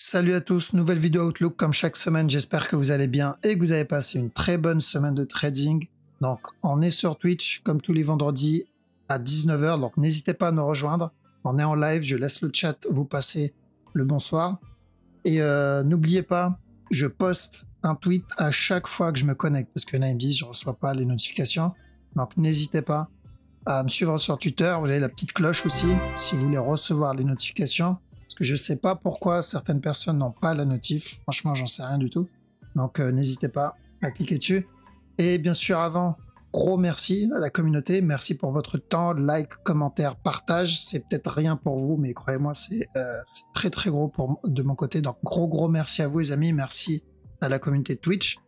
Salut à tous, nouvelle vidéo Outlook comme chaque semaine, j'espère que vous allez bien et que vous avez passé une très bonne semaine de trading. Donc on est sur Twitch comme tous les vendredis à 19 h, donc n'hésitez pas à nous rejoindre. On est en live, je laisse le chat vous passer le bonsoir. Et n'oubliez pas, je poste un tweet à chaque fois que je me connecte, parce que là ils me disent je reçois pas les notifications. Donc n'hésitez pas à me suivre sur Twitter, vous avez la petite cloche aussi, si vous voulez recevoir les notifications. Parce que je sais pas pourquoi certaines personnes n'ont pas la notif. Franchement, j'en sais rien du tout. Donc, n'hésitez pas à cliquer dessus. Et bien sûr, avant, gros merci à la communauté. Merci pour votre temps, like, commentaire, partage. C'est peut-être rien pour vous, mais croyez-moi, c'est très très gros de mon côté. Donc, gros merci à vous, les amis. Merci à la communauté de Twitch.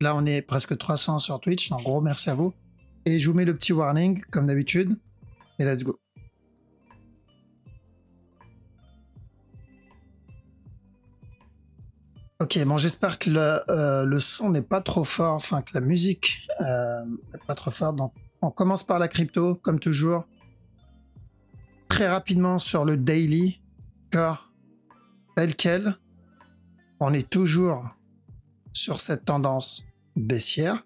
Là, on est presque 300 sur Twitch. Donc, gros merci à vous. Et je vous mets le petit warning, comme d'habitude. Et let's go. Ok, bon, j'espère que le son n'est pas trop fort, enfin que la musique n'est pas trop forte. Donc, on commence par la crypto, comme toujours. Très rapidement sur le daily, car tel quel, on est toujours sur cette tendance baissière.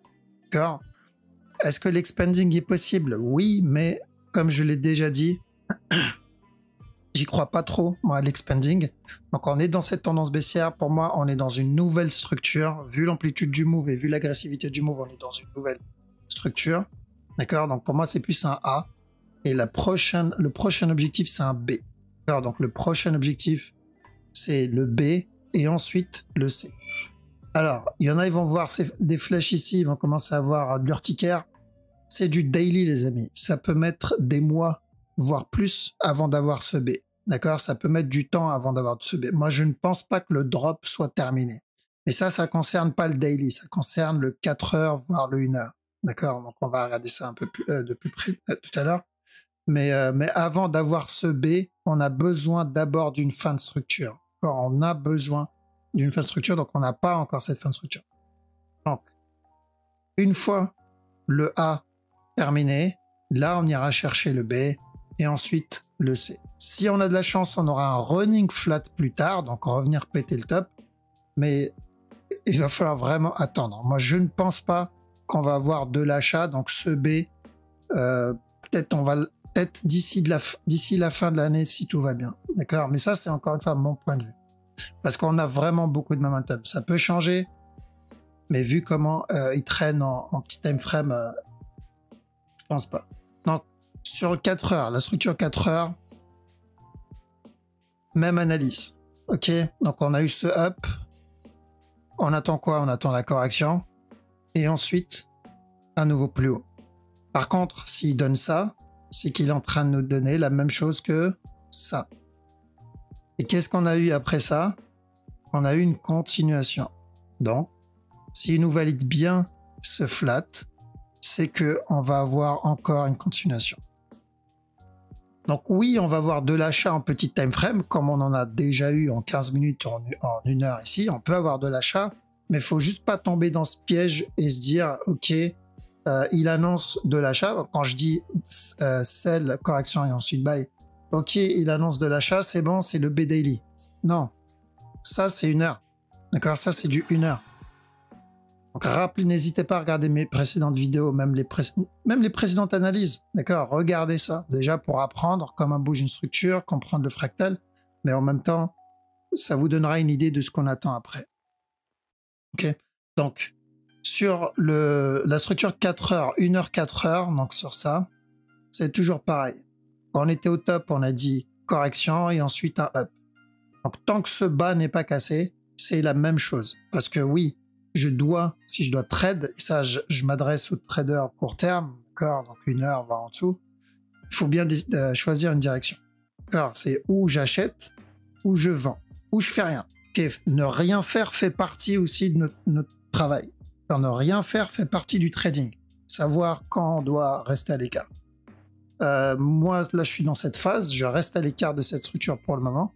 Car est-ce que l'expanding est possible? Oui, mais comme je l'ai déjà dit, j'y crois pas trop, moi, à l'expanding. Donc, on est dans cette tendance baissière. Pour moi, on est dans une nouvelle structure. Vu l'amplitude du move et vu l'agressivité du move, on est dans une nouvelle structure. D'accord? Donc, pour moi, c'est plus un A. Et le prochain objectif, c'est un B. D'accord? Donc, le prochain objectif, c'est le B et ensuite le C. Alors, il y en a, ils vont voir des flèches ici. Ils vont commencer à voir de l'urticaire. C'est du daily, les amis. Ça peut mettre des mois, voire plus, avant d'avoir ce B. D'accord? Ça peut mettre du temps avant d'avoir ce B. Moi, je ne pense pas que le drop soit terminé. Mais ça concerne pas le daily. Ça concerne le 4 heures, voire le 1 heure. D'accord? Donc, on va regarder ça un peu plus, de plus près tout à l'heure. Mais avant d'avoir ce B, on a besoin d'abord d'une fin de structure. D'accord? On a besoin d'une fin de structure, donc on n'a pas encore cette fin de structure. Donc, une fois le A terminé, là, on ira chercher le B et ensuite le C. Si on a de la chance, on aura un running flat plus tard, donc on va venir péter le top, mais il va falloir vraiment attendre. Moi, je ne pense pas qu'on va avoir de l'achat, donc ce B, peut-être d'ici la fin de l'année, si tout va bien. D'accord? Mais ça, c'est encore une fois mon point de vue. Parce qu'on a vraiment beaucoup de momentum. Ça peut changer, mais vu comment il traîne en petit time frame, je pense pas. Donc, sur 4 heures, la structure 4 heures, même analyse. Ok, donc on a eu ce up. On attend quoi? On attend la correction. Et ensuite, un nouveau plus haut. Par contre, s'il donne ça, c'est qu'il est en train de nous donner la même chose que ça. Et qu'est-ce qu'on a eu après ça? On a eu une continuation. Donc, s'il nous valide bien ce flat, c'est qu'on va avoir encore une continuation. Donc oui, on va avoir de l'achat en petit time frame, comme on en a déjà eu en 15 minutes, en 1 heure ici. On peut avoir de l'achat, mais il faut juste pas tomber dans ce piège et se dire, ok, il annonce de l'achat. Quand je dis sell, correction et ensuite buy, ok, il annonce de l'achat, c'est bon, c'est le B daily. Non, ça c'est 1 heure. D'accord, ça c'est du 1 heure. Donc n'hésitez pas à regarder mes précédentes vidéos, même les précédentes analyses. D'accord, regardez ça déjà pour apprendre comment bouge une structure, comprendre le fractal, mais en même temps, ça vous donnera une idée de ce qu'on attend après. Ok, donc sur la structure 4 heures, 1 heure 4 heures, donc sur ça, c'est toujours pareil. Quand on était au top, on a dit correction et ensuite un up. Donc tant que ce bas n'est pas cassé, c'est la même chose. Parce que oui, si je dois trade, et ça je m'adresse aux traders court terme, d'accord, donc 1 heure, voire en dessous, il faut bien choisir une direction. D'accord, c'est où j'achète, où je vends, où je fais rien. Okay, ne rien faire fait partie aussi de notre travail. Alors, ne rien faire fait partie du trading. Savoir quand on doit rester à l'écart. Moi, là, je suis dans cette phase, je reste à l'écart de cette structure pour le moment.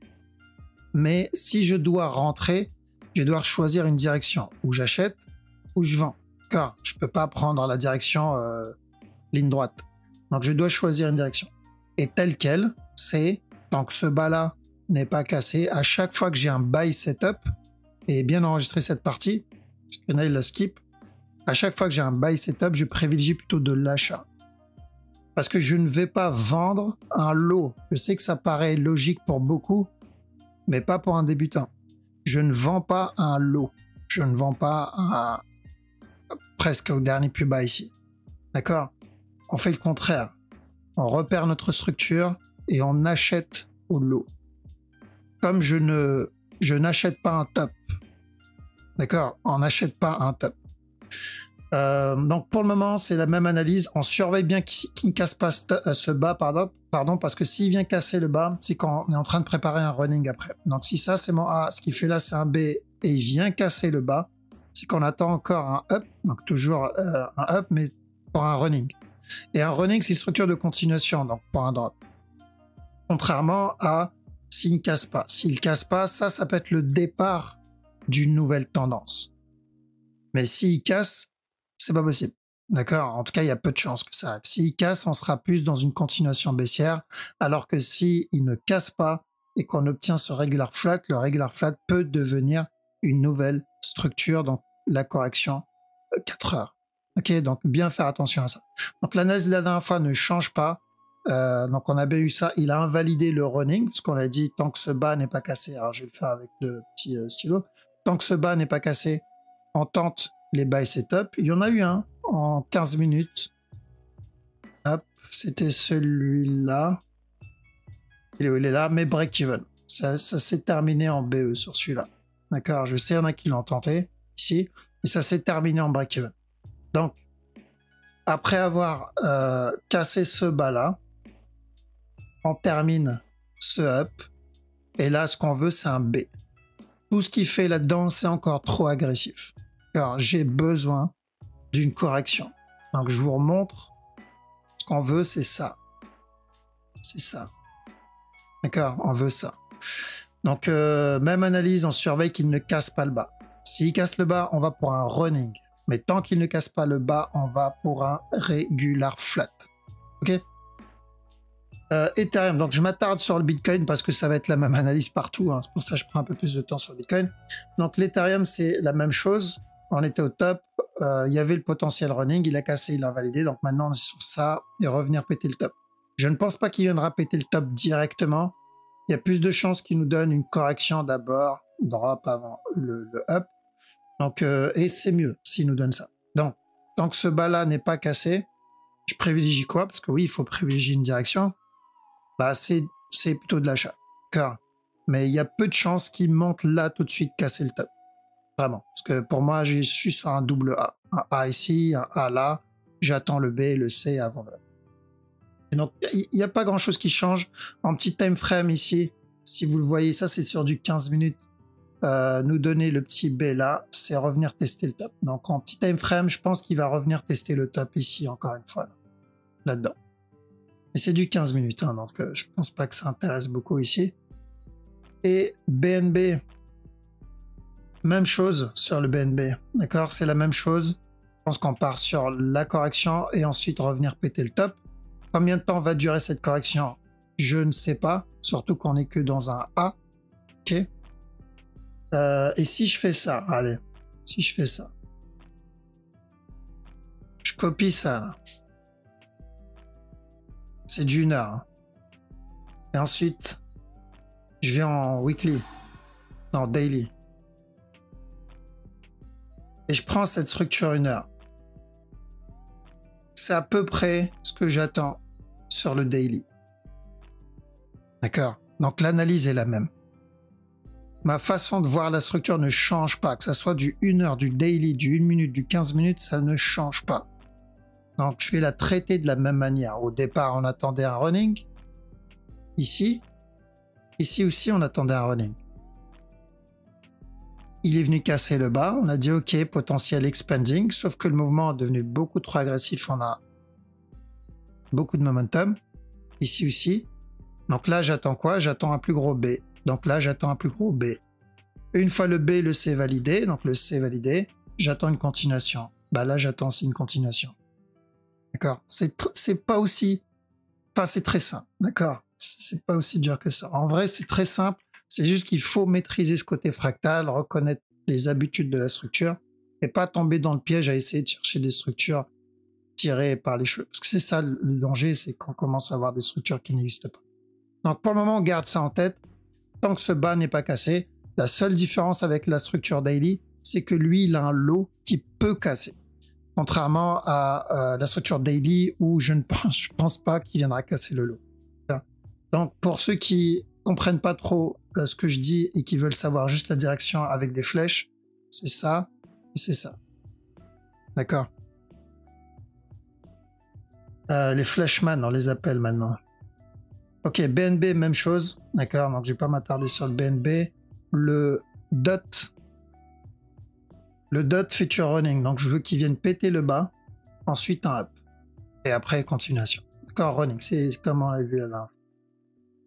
Mais si je dois rentrer, je dois choisir une direction où j'achète, où je vends. Car je ne peux pas prendre la direction ligne droite. Donc, je dois choisir une direction. Et tel quel, c'est tant que ce bas-là n'est pas cassé. À chaque fois que j'ai un buy setup, et bien enregistrer cette partie, parce que là il la skip, à chaque fois que j'ai un buy setup, je privilégie plutôt de l'achat. Parce que je ne vais pas vendre un lot. Je sais que ça paraît logique pour beaucoup, mais pas pour un débutant. Je ne vends pas un lot. Je ne vends pas un... presque au dernier plus bas ici. D'accord? On fait le contraire. On repère notre structure et on achète au lot. Comme je n'achète pas un top. D'accord? On n'achète pas un top. Donc pour le moment, c'est la même analyse. On surveille bien qu'il ne casse pas ce bas, pardon, parce que s'il vient casser le bas, c'est qu'on est en train de préparer un running après. Donc si ça, c'est mon A, ce qu'il fait là, c'est un B, et il vient casser le bas, c'est qu'on attend encore un up, donc toujours un up, mais pour un running. Et un running, c'est une structure de continuation, donc pour un drop. Contrairement à s'il ne casse pas. S'il ne casse pas, ça peut être le départ d'une nouvelle tendance. Mais s'il casse, c'est pas possible. D'accord? En tout cas, il y a peu de chances que ça arrive. S'il casse, on sera plus dans une continuation baissière, alors que s'il ne casse pas et qu'on obtient ce regular flat, le regular flat peut devenir une nouvelle structure, donc la correction 4 heures. Ok? Donc, bien faire attention à ça. Donc, l'analyse de la dernière fois ne change pas. Donc, on avait eu ça. Il a invalidé le running, parce qu'on a dit tant que ce bas n'est pas cassé. Alors, je vais le faire avec le petit stylo. Tant que ce bas n'est pas cassé, on tente les buy setup. Il y en a eu un en 15 minutes. Hop, c'était celui-là. Il est là, mais break-even. Ça s'est terminé en BE sur celui-là. D'accord? Je sais, il y en a qui l'ont tenté ici, et ça s'est terminé en break-even. Donc, après avoir cassé ce bas-là, on termine ce up, et là, ce qu'on veut, c'est un B. Tout ce qu'il fait là-dedans, c'est encore trop agressif. Alors, j'ai besoin d'une correction. Donc, je vous remontre. Ce qu'on veut, c'est ça. C'est ça. D'accord? On veut ça. Donc, même analyse, on surveille qu'il ne casse pas le bas. S'il casse le bas, on va pour un running. Mais tant qu'il ne casse pas le bas, on va pour un regular flat. OK? Ethereum. Donc, je m'attarde sur le Bitcoin parce que ça va être la même analyse partout. Hein. C'est pour ça que je prends un peu plus de temps sur le Bitcoin. Donc, l'Ethereum, c'est la même chose. On était au top, il y avait le potentiel running, il a cassé, il a validé, donc maintenant on est sur ça et revenir péter le top. Je ne pense pas qu'il viendra péter le top directement, il y a plus de chances qu'il nous donne une correction d'abord, drop avant le up, donc, et c'est mieux s'il nous donne ça. Donc, tant que ce bas-là n'est pas cassé, je privilégie quoi? Parce que oui, il faut privilégier une direction, bah c'est plutôt de l'achat, mais il y a peu de chances qu'il monte là tout de suite casser le top. Vraiment. Parce que pour moi, je suis sur un double A. Un A ici, un A là. J'attends le B et le C avant le A. Et donc, il n'y a pas grand chose qui change. En petit time frame ici, si vous le voyez, ça c'est sur du 15 minutes. Nous donner le petit B là, c'est revenir tester le top. Donc en petit time frame, je pense qu'il va revenir tester le top ici, encore une fois, là-dedans. Et c'est du 15 minutes, hein, donc je pense pas que ça intéresse beaucoup ici. Et BNB, même chose sur le BNB, d'accord? C'est la même chose. Je pense qu'on part sur la correction et ensuite revenir péter le top. Combien de temps va durer cette correction? Je ne sais pas, surtout qu'on n'est que dans un A. Ok. Et si je fais ça, allez, si je fais ça, je copie ça là. C'est du 1 heure. Hein. Et ensuite, je vais en weekly, non daily. Et je prends cette structure 1 heure. C'est à peu près ce que j'attends sur le daily. D'accord? Donc l'analyse est la même. Ma façon de voir la structure ne change pas. Que ça soit du 1 heure, du daily, du 1 minute, du 15 minutes, ça ne change pas. Donc je vais la traiter de la même manière. Au départ, on attendait un running. Ici. Ici aussi, on attendait un running. Il est venu casser le bas, on a dit ok, potentiel expanding, sauf que le mouvement est devenu beaucoup trop agressif, on a beaucoup de momentum, ici aussi. Donc là, j'attends quoi? J'attends un plus gros B. Donc là, j'attends un plus gros B. Une fois le B, le C validé, donc le C validé, j'attends une continuation. Bah là, j'attends aussi une continuation. D'accord? C'est pas aussi... Enfin, c'est très simple, d'accord? C'est pas aussi dur que ça. En vrai, c'est très simple. C'est juste qu'il faut maîtriser ce côté fractal, reconnaître les habitudes de la structure et pas tomber dans le piège à essayer de chercher des structures tirées par les cheveux. Parce que c'est ça le danger, c'est qu'on commence à avoir des structures qui n'existent pas. Donc pour le moment, on garde ça en tête. Tant que ce bas n'est pas cassé, la seule différence avec la structure daily, c'est que lui, il a un lot qui peut casser. Contrairement à la structure daily où je pense pas qu'il viendra casser le lot. Donc pour ceux qui comprennent pas trop ce que je dis et qui veulent savoir juste la direction avec des flèches, c'est ça et c'est ça. D'accord. Les flashman, on les appelle maintenant. Ok, BNB, même chose. D'accord, donc je vais pas m'attarder sur le BNB. Le dot feature running, donc je veux qu'il vienne péter le bas, ensuite un up. Et après, continuation. D'accord, running, c'est comme on l'a vu là.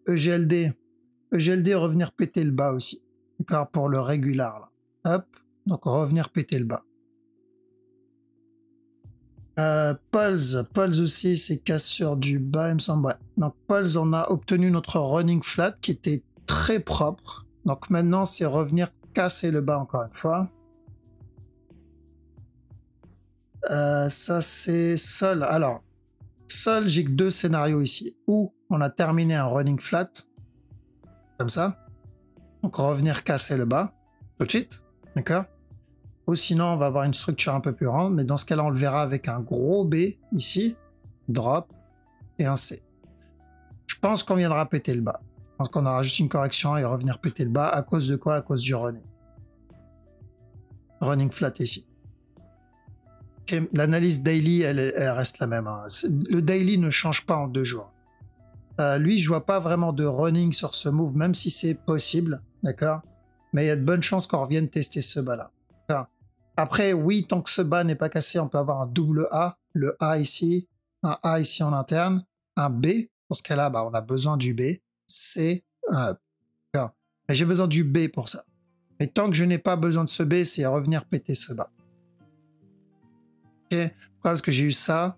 EGLD, revenir péter le bas aussi. D'accord, pour le régular là. Hop, donc revenir péter le bas. Pulse aussi, c'est cassure du bas, il me semble. Ouais. Donc Pulse, on a obtenu notre running flat qui était très propre. Donc maintenant, c'est revenir casser le bas encore une fois. Ça, c'est Sol. Alors, Sol, j'ai que deux scénarios ici. Où on a terminé un running flat, comme ça. Donc revenir casser le bas, tout de suite. D'accord. Ou sinon, on va avoir une structure un peu plus grande, mais dans ce cas-là, on le verra avec un gros B ici, drop, et un C. Je pense qu'on viendra péter le bas. Je pense qu'on aura juste une correction et revenir péter le bas. À cause de quoi? À cause du running. Running flat ici. Okay. L'analyse daily, elle reste la même. Hein. Le daily ne change pas en 2 jours. Lui, je vois pas vraiment de running sur ce move, même si c'est possible, d'accord? Mais il y a de bonnes chances qu'on revienne tester ce bas-là. Après, oui, tant que ce bas n'est pas cassé, on peut avoir un double A, le A ici, un A ici en interne, un B, dans ce cas-là, bah, on a besoin du B, C, un up. Mais j'ai besoin du B pour ça. Mais tant que je n'ai pas besoin de ce B, c'est revenir péter ce bas. Ok. Pourquoi? Parce que j'ai eu ça,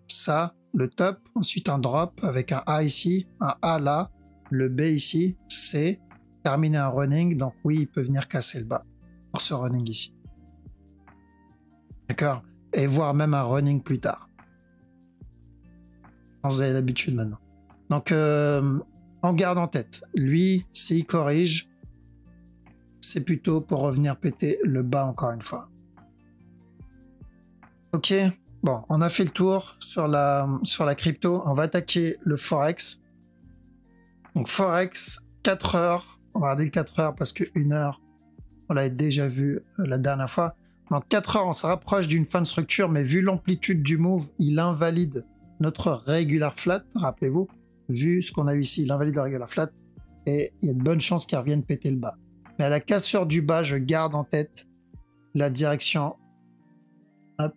le top, ensuite un drop avec un A ici, un A là, le B ici, C, terminer un running, donc oui, il peut venir casser le bas pour ce running ici. D'accord? Et voir même un running plus tard. Vous avez l'habitude maintenant. Donc, on garde en tête. Lui, s'il corrige, c'est plutôt pour revenir péter le bas encore une fois. Ok. Bon, on a fait le tour sur la crypto. On va attaquer le Forex. Donc, Forex, 4 heures. On va regarder le 4 heures parce que 1 heure, on l'avait déjà vu la dernière fois. Dans 4 heures, on se rapproche d'une fin de structure, mais vu l'amplitude du move, il invalide notre regular flat, rappelez-vous. Vu ce qu'on a eu ici, il invalide le regular flat, et il y a de bonnes chances qu'il revienne péter le bas. Mais à la cassure du bas, je garde en tête la direction up,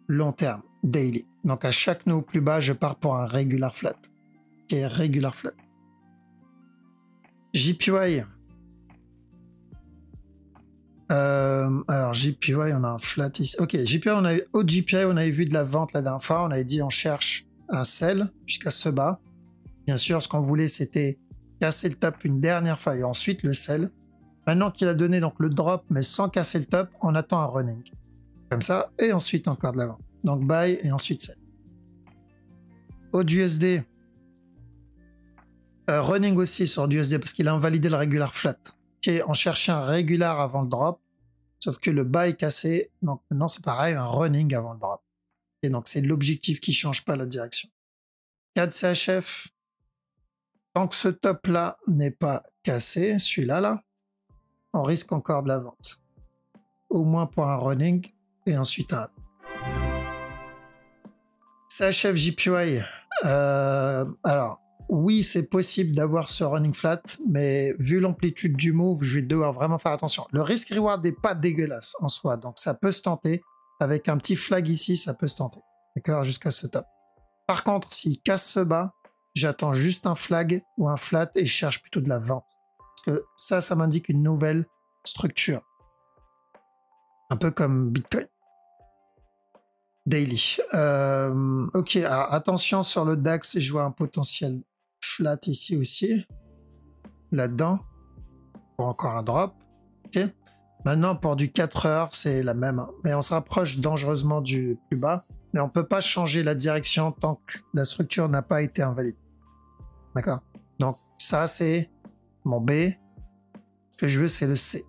long terme, daily. Donc à chaque nœud plus bas, je pars pour un regular flat, qui est regular flat. JPY. Alors JPY, on a un flat ici. Ok, JPY, au JPY, on avait vu de la vente la dernière fois. On avait dit on cherche un sell jusqu'à ce bas. Bien sûr, ce qu'on voulait, c'était casser le top une dernière fois et ensuite le sell. Maintenant qu'il a donné donc le drop, mais sans casser le top, on attend un running. Comme ça, et ensuite encore de la vente. Donc buy et ensuite sell. Au USD, running aussi sur du USD parce qu'il a invalidé le regular flat. Okay, on cherchait un regular avant le drop, sauf que le bas est cassé, donc maintenant c'est pareil, un running avant le drop. Et donc c'est l'objectif qui change pas la direction. 4 CHF, tant que ce top là n'est pas cassé, celui-là là, on risque encore de la vente. Au moins pour un running et ensuite un up. CHF JPY, alors oui, c'est possible d'avoir ce running flat, mais vu l'amplitude du move, je vais devoir vraiment faire attention. Le risk reward n'est pas dégueulasse en soi, donc ça peut se tenter. Avec un petit flag ici, ça peut se tenter. D'accord, jusqu'à ce top. Par contre, s'il casse ce bas, j'attends juste un flag ou un flat et je cherche plutôt de la vente. Parce que ça m'indique une nouvelle structure. Un peu comme Bitcoin. Daily. Ok, alors attention sur le DAX, je vois un potentiel flat ici aussi. là-dedans pour encore un drop. Ok. Maintenant, pour du 4 heures, c'est la même. Mais on se rapproche dangereusement du plus bas. Mais on ne peut pas changer la direction tant que la structure n'a pas été invalide. D'accord? Donc ça, c'est mon B. Ce que je veux, c'est le C.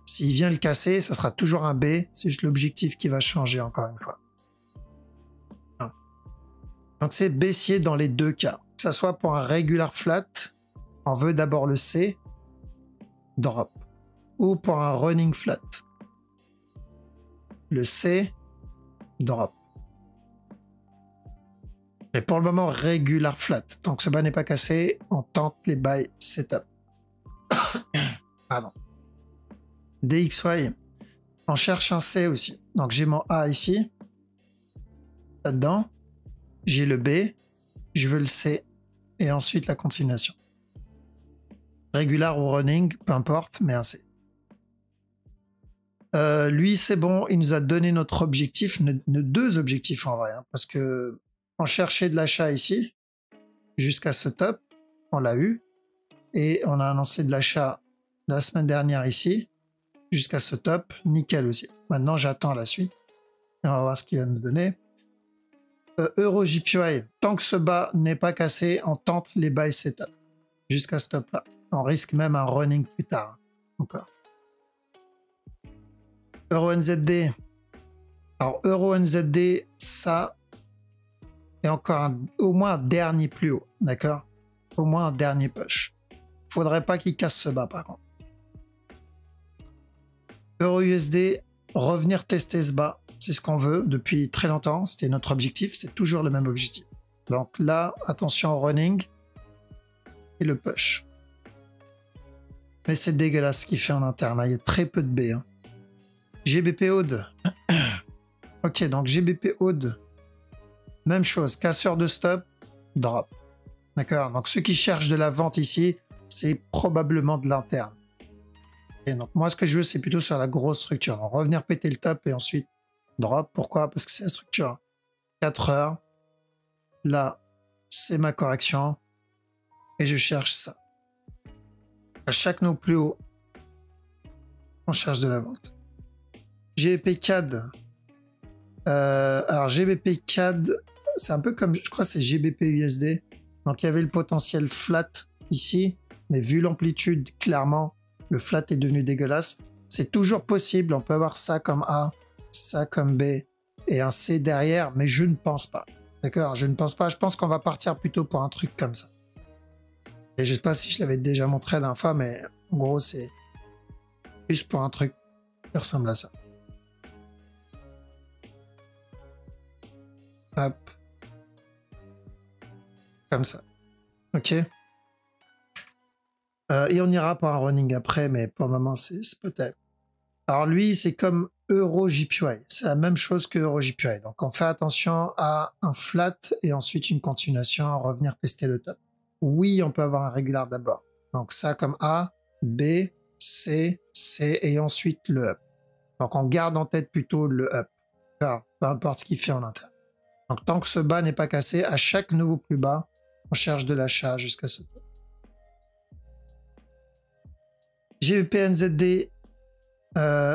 S'il vient le casser, ça sera toujours un B. C'est juste l'objectif qui va changer encore une fois. Donc c'est baissier dans les deux cas. Que ce soit pour un regular flat, on veut d'abord le C, drop. Ou pour un running flat. Le C, drop. Et pour le moment, regular flat. Tant que ce bas n'est pas cassé, on tente les buy setup. Pardon. DXY, on cherche un C aussi. Donc j'ai mon A ici. Là-dedans, j'ai le B, je veux le C, et ensuite la continuation. Regular ou running, peu importe, mais un C. Lui, c'est bon, il nous a donné notre objectif, nos deux objectifs en vrai, hein, parce que on cherchait de l'achat ici, jusqu'à ce top, on l'a eu, et on a annoncé de l'achat la semaine dernière ici, jusqu'à ce top, nickel aussi. Maintenant, j'attends la suite, et on va voir ce qu'il va nous donner. Euro JPY, tant que ce bas n'est pas cassé, on tente les buy setup, jusqu'à ce top là. On risque même un running plus tard, encore. Euro NZD. Alors, Euro NZD, ça, et encore au moins un dernier plus haut, d'accord? Au moins un dernier push. Faudrait pas qu'il casse ce bas, par contre. Euro USD, revenir tester ce bas, c'est ce qu'on veut depuis très longtemps. C'était notre objectif, c'est toujours le même objectif. Donc là, attention au running et le push. Mais c'est dégueulasse ce qu'il fait en interne, là. Il y a très peu de B. Hein. GBP Aude. Ok, donc GBP Aude. Même chose, casseur de stop, drop. D'accord, donc ceux qui cherchent de la vente ici, c'est probablement de l'interne. Et donc moi, ce que je veux, c'est plutôt sur la grosse structure. Donc revenir péter le top et ensuite drop. Pourquoi? Parce que c'est la structure. 4 heures. Là, c'est ma correction. Et je cherche ça. À chaque nœud plus haut, on cherche de la vente. GBP CAD. Alors GBP CAD, c'est un peu comme, je crois que c'est GBP USD. Donc il y avait le potentiel flat ici, mais vu l'amplitude, clairement, le flat est devenu dégueulasse. C'est toujours possible, on peut avoir ça comme A, ça comme B, et un C derrière, mais je ne pense pas. D'accord, je ne pense pas, je pense qu'on va partir plutôt pour un truc comme ça. Et je ne sais pas si je l'avais déjà montré la dernière fois, mais en gros, c'est plus pour un truc qui ressemble à ça. Hop. Comme ça. Ok. Et on ira pour un running après, mais pour le moment, c'est peut-être. Alors lui, c'est comme Euro JPY. C'est la même chose que Euro JPY. Donc on fait attention à un flat et ensuite une continuation, à revenir tester le top. Oui, on peut avoir un régular d'abord. Donc ça comme A, B, C, C et ensuite le up. Donc on garde en tête plutôt le up. Peu importe ce qu'il fait en interne. Donc tant que ce bas n'est pas cassé, à chaque nouveau plus bas, on cherche de l'achat jusqu'à ce top. GBP NZD,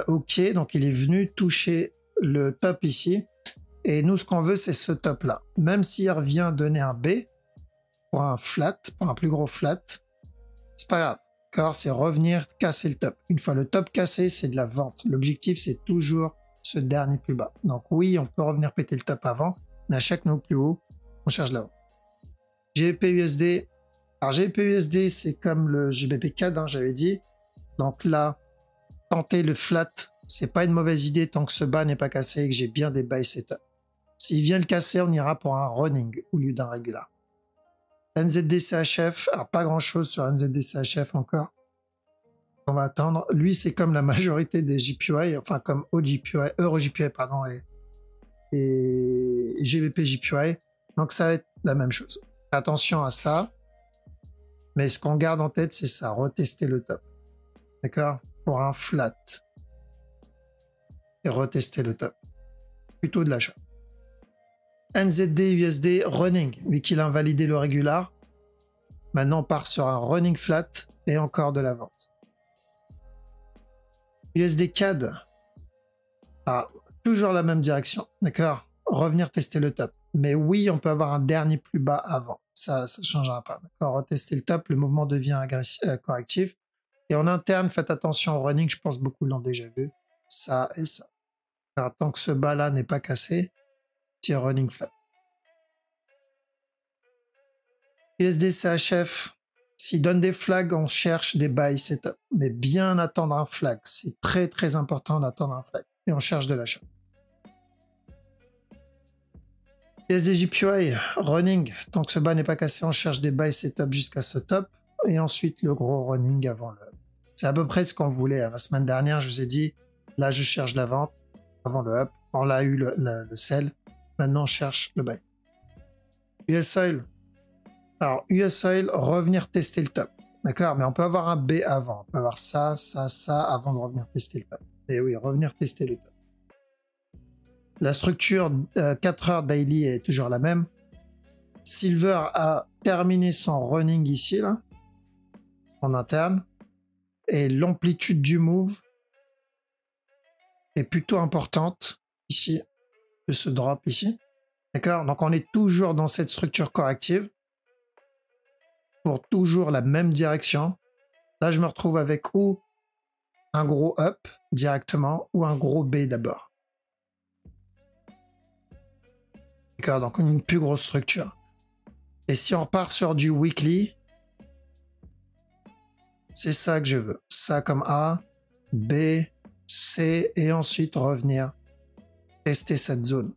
ok, donc il est venu toucher le top ici. Et nous, ce qu'on veut, c'est ce top là. Même s'il revient donner un B, pour un flat, pour un plus gros flat, c'est pas grave. D'accord, c'est revenir casser le top. Une fois le top cassé, c'est de la vente. L'objectif, c'est toujours ce dernier plus bas. Donc oui, on peut revenir péter le top avant, mais à chaque nouveau plus haut, on cherche là-haut. GBP USD. Alors GBP USD, c'est comme le GBP CAD, hein, j'avais dit. Donc là, tenter le flat, c'est pas une mauvaise idée tant que ce bas n'est pas cassé et que j'ai bien des buy setup. S'il vient le casser, on ira pour un running au lieu d'un régular. NZD-CHF, alors pas grand chose sur NZD-CHF encore. On va attendre. Lui, c'est comme la majorité des JPY, enfin comme OJPY, EuroJPY, pardon, et GBP-JPY. Donc ça va être la même chose. Attention à ça. Mais ce qu'on garde en tête, c'est ça, retester le top. D'accord? Pour un flat. Et retester le top. Plutôt de l'achat. NZD USD running, vu qu'il a invalidé le régular. Maintenant, on part sur un running flat et encore de la vente. USD CAD. Ah, toujours la même direction, d'accord? Revenir tester le top. Mais oui, on peut avoir un dernier plus bas avant. Ça ne changera pas. D'accord, retester le top, le mouvement devient correctif. Et en interne, faites attention au running, je pense beaucoup l'ont déjà vu. Ça et ça. Alors, tant que ce bas-là n'est pas cassé, petit running flat. USD CHF, s'il donne des flags, on cherche des buy setup. Mais bien attendre un flag. C'est très très important d'attendre un flag. Et on cherche de l'achat. USD JPY, running. Tant que ce bas n'est pas cassé, on cherche des buy setup jusqu'à ce top. Et ensuite le gros running avant le up. C'est à peu près ce qu'on voulait. La semaine dernière, je vous ai dit, là je cherche la vente avant le up. On l'a eu le sell. Maintenant on cherche le buy. US Oil. Alors, US Oil, revenir tester le top. D'accord? Mais on peut avoir un B avant. On peut avoir ça, ça, ça avant de revenir tester le top. Et oui, revenir tester le top. La structure 4 heures daily est toujours la même. Silver a terminé son running ici, là, en interne. Et l'amplitude du move est plutôt importante ici, de ce drop ici. D'accord? Donc, on est toujours dans cette structure corrective. Pour toujours la même direction. Là, je me retrouve avec ou un gros up directement ou un gros B d'abord. D'accord, donc une plus grosse structure. Et si on part sur du weekly, c'est ça que je veux. Ça comme A, B, C et ensuite revenir tester cette zone.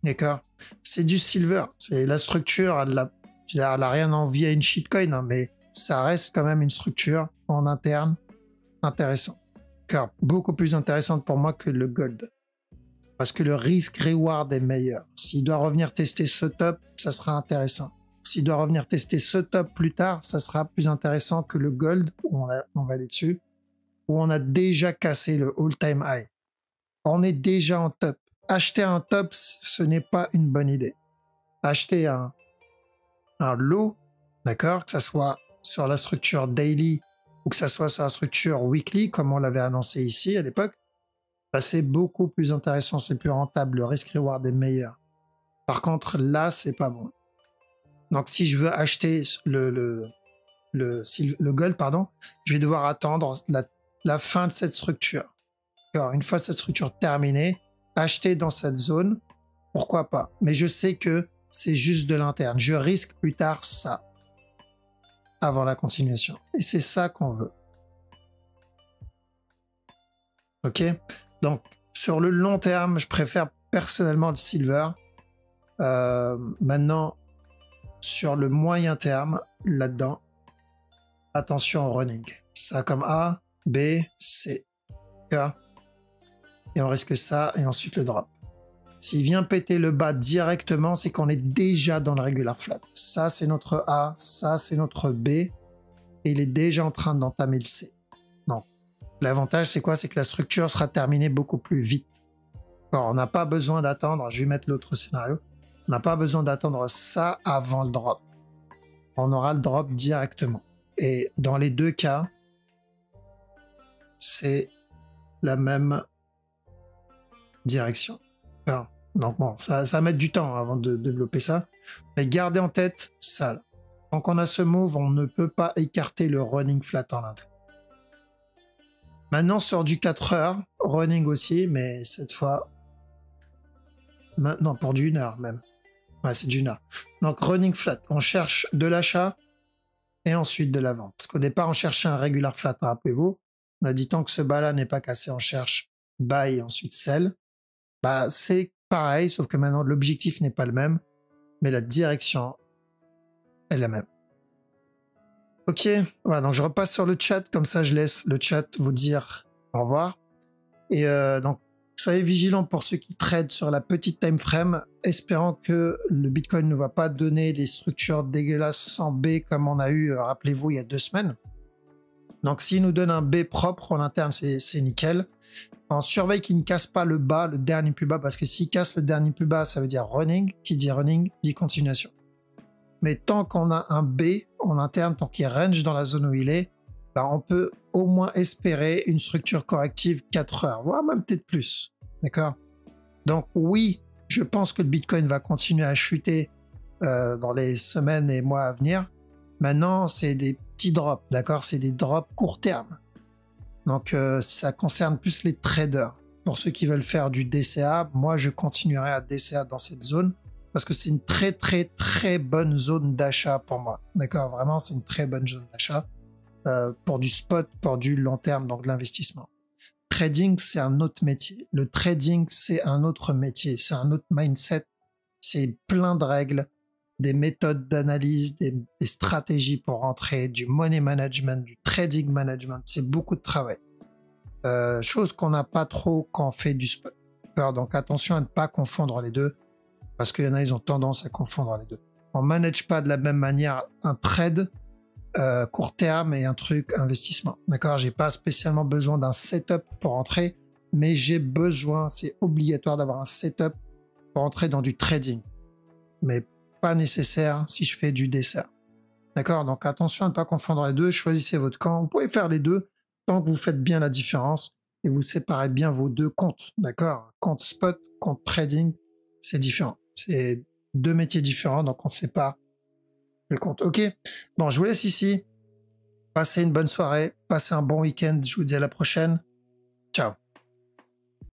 D'accord? C'est du silver. C'est la structure, elle n'a rien à envier à une shitcoin, hein, mais ça reste quand même une structure en interne intéressante. Car beaucoup plus intéressante pour moi que le gold. Parce que le risque-reward est meilleur. S'il doit revenir tester ce top, ça sera intéressant. S'il doit revenir tester ce top plus tard, ça sera plus intéressant que le gold, où on va aller dessus, où on a déjà cassé le all-time high. On est déjà en top. Acheter un top, ce n'est pas une bonne idée. Acheter un lot, d'accord, que ça soit sur la structure daily ou que ça soit sur la structure weekly, comme on l'avait annoncé ici à l'époque, bah c'est beaucoup plus intéressant, c'est plus rentable, le risk-reward est meilleur. Par contre, là, c'est pas bon. Donc, si je veux acheter le gold, pardon, je vais devoir attendre la fin de cette structure. Alors, une fois cette structure terminée, acheter dans cette zone, pourquoi pas. Mais je sais que c'est juste de l'interne. Je risque plus tard ça avant la continuation. Et c'est ça qu'on veut. Ok? Donc, sur le long terme, je préfère personnellement le silver. Maintenant, sur le moyen terme, là-dedans, attention au running. Ça comme A, B, C. Et on risque ça et ensuite le drop. S'il vient péter le bas directement, c'est qu'on est déjà dans le regular flat. Ça, c'est notre A, ça, c'est notre B. Et il est déjà en train d'entamer le C. Donc, l'avantage, c'est quoi? C'est que la structure sera terminée beaucoup plus vite. Alors, on n'a pas besoin d'attendre, je vais mettre l'autre scénario. On n'a pas besoin d'attendre ça avant le drop. On aura le drop directement. Et dans les deux cas, c'est la même direction. Alors, donc bon, ça va mettre du temps avant de développer ça. Mais gardez en tête ça. Tant qu'on a ce move, on ne peut pas écarter le running flat en interne. Maintenant, sur du 4 heures, running aussi, mais cette fois... Maintenant, pour du 1 heure même. Ouais, c'est du 1 heure. Donc, running flat, on cherche de l'achat et ensuite de la vente. Parce qu'au départ, on cherchait un regular flat, rappelez-vous. On a dit tant que ce bas-là n'est pas cassé, on cherche buy et ensuite sell. Bah, c'est pareil, sauf que maintenant, l'objectif n'est pas le même, mais la direction est la même. Ok, voilà, donc je repasse sur le chat, comme ça je laisse le chat vous dire au revoir. Et donc, soyez vigilants pour ceux qui tradent sur la petite time frame, espérant que le Bitcoin ne va pas donner les structures dégueulasses sans B comme on a eu, rappelez-vous, il y a 2 semaines. Donc, s'il nous donne un B propre en interne, c'est nickel. On surveille qu'il ne casse pas le bas, le dernier plus bas, parce que s'il casse le dernier plus bas, ça veut dire running. Qui dit running dit continuation. Mais tant qu'on a un B, en interne, tant qu'il range dans la zone où il est, bah, on peut au moins espérer une structure corrective 4 heures, voire même peut-être plus. D'accord? Donc oui, je pense que le Bitcoin va continuer à chuter dans les semaines et mois à venir. Maintenant, c'est des petits drops, d'accord? C'est des drops court terme. Donc ça concerne plus les traders. Pour ceux qui veulent faire du DCA, moi je continuerai à DCA dans cette zone parce que c'est une très très très bonne zone d'achat pour moi. D'accord? Vraiment, c'est une très bonne zone d'achat pour du spot, pour du long terme, donc de l'investissement. Trading, c'est un autre métier. Le trading, c'est un autre métier, c'est un autre mindset. C'est plein de règles, des méthodes d'analyse, des stratégies pour rentrer, du money management, du trading management. C'est beaucoup de travail. Chose qu'on n'a pas trop quand on fait du spot. Donc attention à ne pas confondre les deux, parce qu'il y en a, ils ont tendance à confondre les deux. On ne manage pas de la même manière un trade court terme et un truc investissement. D'accord? J'ai pas spécialement besoin d'un setup pour entrer, mais j'ai besoin, c'est obligatoire d'avoir un setup pour entrer dans du trading. Mais pas nécessaire si je fais du DCA. D'accord? Donc attention à ne pas confondre les deux, choisissez votre camp. Vous pouvez faire les deux tant que vous faites bien la différence et vous séparez bien vos deux comptes. D'accord? Compte spot, compte trading, c'est différent. C'est deux métiers différents, donc on sépare le compte. Ok? Bon, je vous laisse ici. Passez une bonne soirée, passez un bon week-end. Je vous dis à la prochaine.